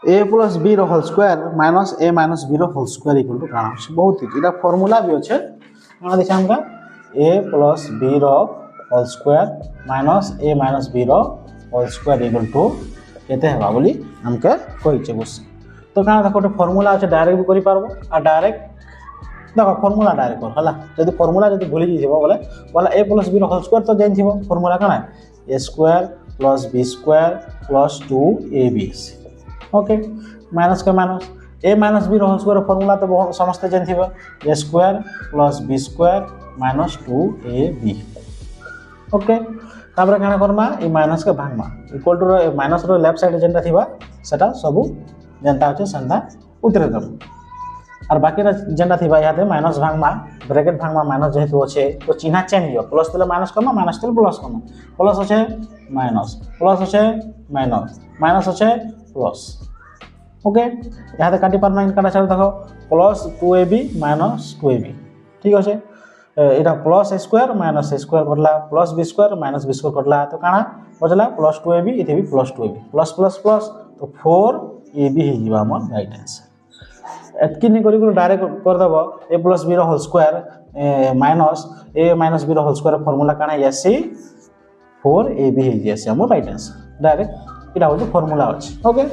A plus B whole square minus A minus B whole square equal to काना अछि बहुत easy एटा formula भी अछि काना देखा हमका a plus B whole square minus A minus B whole square equal to केते हेबा बोली हमके कहि छै क्वेश्चन तो काना देखो तो फार्मूला अछि डायरेक्ट भी करि पारबो आ डायरेक्ट देखो फार्मूला डायरेक्ट कर हला जदी फार्मूला जदी भूली जिवो बोले वाला a plus B whole square तो जानि थिबो फार्मूला काना a square plus b square plus 2ab okay minus का माइनस ए minus B whole square formula तो बहुत समझते जानि थिबो a square plus b square minus 2ab okay तापर काना करमा ए माइनस के भागमा equal to minus row left side जेंटा थिबा सेटा सब जेंटा होचे संता उतरे दम और बाकी जेंटा थिबा याते माइनस भागमा ब्रैकेट भागमा माइनस जेहेतु होचे तो चिन्ह चेंज हो प्लस तले माइनस कमा माइनस तले प्लस कमा प्लस होचे माइनस माइनस माइनस होचे प्लस ओके याते काटी पारमा इनका छाड़ देखो प्लस 2ab माइनस 2ab ठीक होचे एटा plus a square minus a square करला plus b square minus b square करला तो काना बचला प्लस 2ab इथे भी plus 2ab plus plus plus तो 4ab हे जीवा हमर राइट आंसर एतकी नि करी डायरेक्ट कर दबो a plus b whole square minus a minus b whole square formula काना एसी 4ab हे जी हमर राइट आंसर डायरेक्ट इटा हो फार्मूला अछि ओके